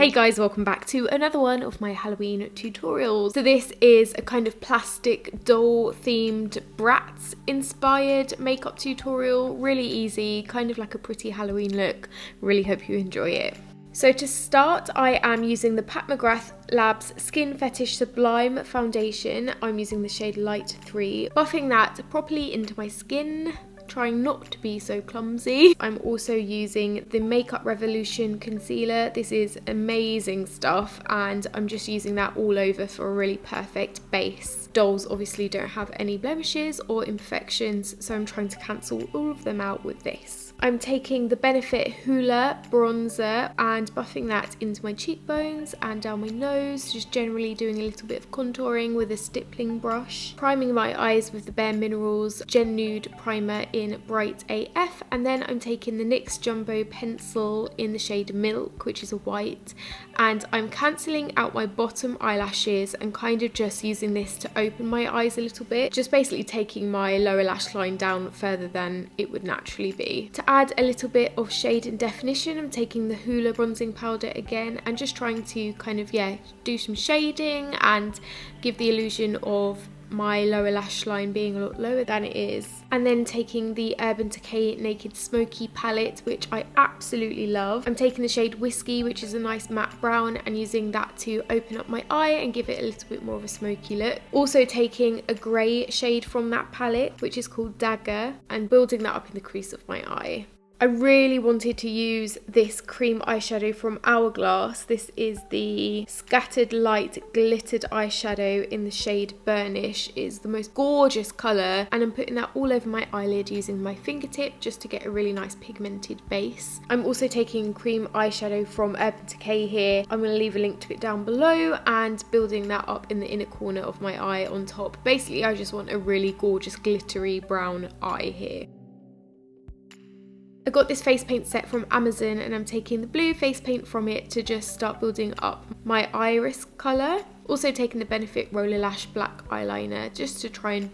Hey guys, welcome back to another one of my Halloween tutorials. So this is a kind of plastic doll themed Bratz inspired makeup tutorial. Really easy, kind of like a pretty Halloween look. Really hope you enjoy it. So to start, I am using the McGrath Labs Skin Fetish Sublime foundation. I'm using the shade Light 3, buffing that properly into my skin, trying not to be so clumsy. I'm also using the Makeup Revolution concealer. This is amazing stuff and I'm just using that all over for a really perfect base. Dolls obviously don't have any blemishes or imperfections, so I'm trying to cancel all of them out with this. I'm taking the Benefit Hoola bronzer and buffing that into my cheekbones and down my nose, just generally doing a little bit of contouring with a stippling brush. Priming my eyes with the Bareminerals Gen Nude Primer in Bright AF, and then I'm taking the NYX Jumbo pencil in the shade Milk, which is a white, and I'm cancelling out my bottom eyelashes and kind of just using this to open my eyes a little bit, just basically taking my lower lash line down further than it would naturally be. To add a little bit of shade and definition, I'm taking the Hoola bronzing powder again and just trying to kind of, do some shading and give the illusion of my lower lash line being a lot lower than it is. And then taking the Urban Decay Naked Smokey palette, which I absolutely love. I'm taking the shade Whiskey, which is a nice matte brown, and using that to open up my eye and give it a little bit more of a smoky look. Also taking a grey shade from that palette, which is called Dagger, and building that up in the crease of my eye. I really wanted to use this cream eyeshadow from Hourglass. This is the Scattered Light Glittered Eyeshadow in the shade Burnish. It's the most gorgeous colour, and I'm putting that all over my eyelid using my fingertip just to get a really nice pigmented base. I'm also taking cream eyeshadow from Urban Decay here. I'm going to leave a link to it down below, and building that up in the inner corner of my eye on top. Basically, I just want a really gorgeous glittery brown eye here. I got this face paint set from Amazon and I'm taking the blue face paint from it to just start building up my iris colour. Also taking the Benefit Roller Lash Black Eyeliner just to try and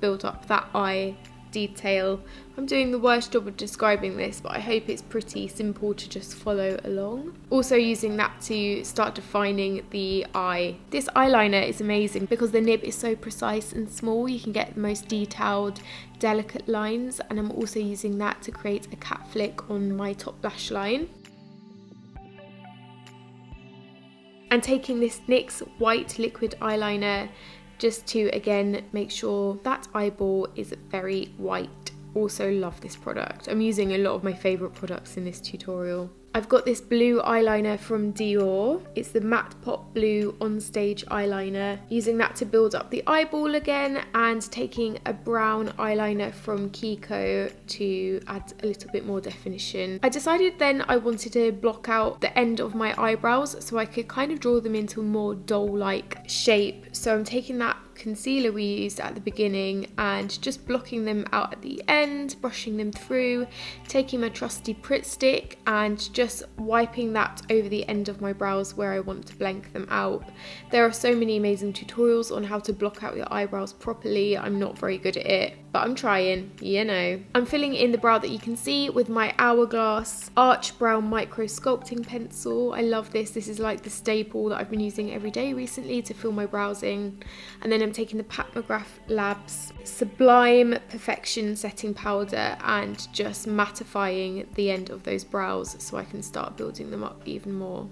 build up that eye detail. I'm doing the worst job of describing this, but I hope it's pretty simple to just follow along. Also using that to start defining the eye. This eyeliner is amazing because the nib is so precise and small. You can get the most detailed, delicate lines, and I'm also using that to create a cat flick on my top lash line. And taking this NYX White liquid eyeliner just to again make sure that eyeball is very white. Also love this product. I'm using a lot of my favourite products in this tutorial. I've got this blue eyeliner from Dior. It's the Matte Pop Blue On Stage eyeliner. Using that to build up the eyeball again, and taking a brown eyeliner from Kiko to add a little bit more definition. I decided then I wanted to block out the end of my eyebrows so I could kind of draw them into a more doll-like shape. So I'm taking that concealer we used at the beginning and just blocking them out at the end, brushing them through, taking my trusty Pritt stick and just wiping that over the end of my brows where I want to blank them out. There are so many amazing tutorials on how to block out your eyebrows properly. I'm not very good at it, but I'm trying, you know. I'm filling in the brow that you can see with my Hourglass Arch Brow Micro Sculpting Pencil. I love this. This is like the staple that I've been using every day recently to fill my brows in. And then I'm taking the McGrath Labs Sublime Perfection Setting Powder and just mattifying the end of those brows so I can start building them up even more.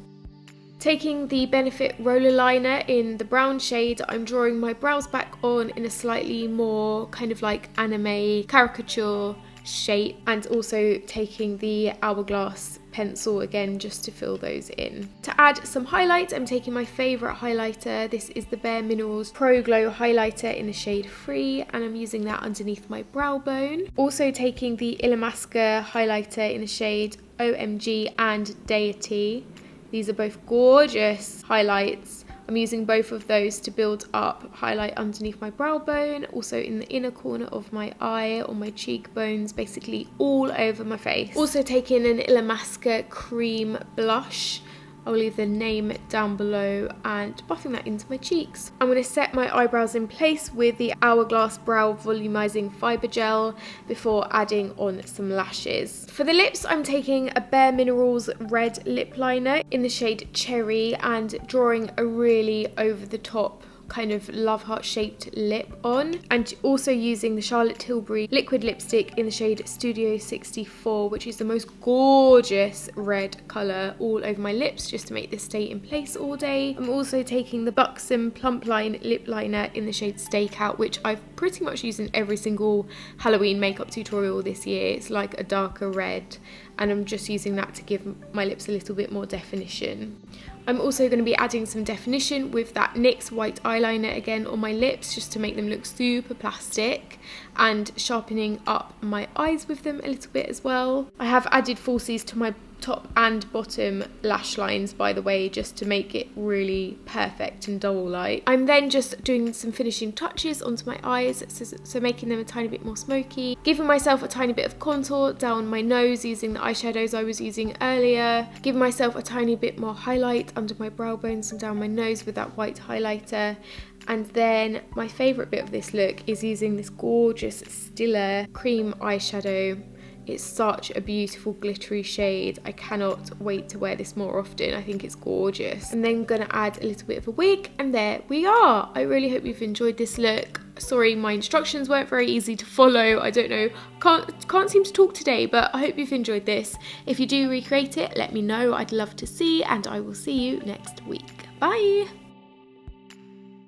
Taking the Benefit Roller Liner in the brown shade, I'm drawing my brows back on in a slightly more kind of like anime caricature shape, and also taking the Hourglass pencil again just to fill those in. To add some highlight, I'm taking my favourite highlighter. This is the Bareminerals Pro Glow highlighter in the shade Free, and I'm using that underneath my brow bone. Also taking the Illamasqua highlighter in the shade OMG and Deity. These are both gorgeous highlights. I'm using both of those to build up highlight underneath my brow bone, also in the inner corner of my eye, on my cheekbones, basically all over my face. Also taking an Illamasqua cream blush I'll leave the name down below and buffing that into my cheeks. I'm going to set my eyebrows in place with the Hourglass Brow Volumizing Fibre Gel before adding on some lashes. For the lips, I'm taking a Bareminerals red lip liner in the shade Cherry and drawing a really over the top kind of love heart shaped lip on, and also using the Charlotte Tilbury liquid lipstick in the shade Studio 64, which is the most gorgeous red colour, all over my lips just to make this stay in place all day. I'm also taking the Buxom Plumpline lip liner in the shade Stakeout, which I've pretty much used in every single Halloween makeup tutorial this year. It's like a darker red, and I'm just using that to give my lips a little bit more definition. I'm also going to be adding some definition with that NYX White eyeliner again on my lips, just to make them look super plastic, and sharpening up my eyes with them a little bit as well. I have added falsies to my top and bottom lash lines, by the way, just to make it really perfect and doll-like. I'm then just doing some finishing touches onto my eyes, so making them a tiny bit more smoky, giving myself a tiny bit of contour down my nose using the eyeshadows I was using earlier, giving myself a tiny bit more highlight under my brow bones and down my nose with that white highlighter. And then my favourite bit of this look is using this gorgeous Stila cream eyeshadow. It's such a beautiful glittery shade. I cannot wait to wear this more often. I think it's gorgeous. I'm then going to add a little bit of a wig, and there we are. I really hope you've enjoyed this look. Sorry, my instructions weren't very easy to follow. I don't know, can't seem to talk today, but I hope you've enjoyed this. If you do recreate it, let me know. I'd love to see, and I will see you next week. Bye!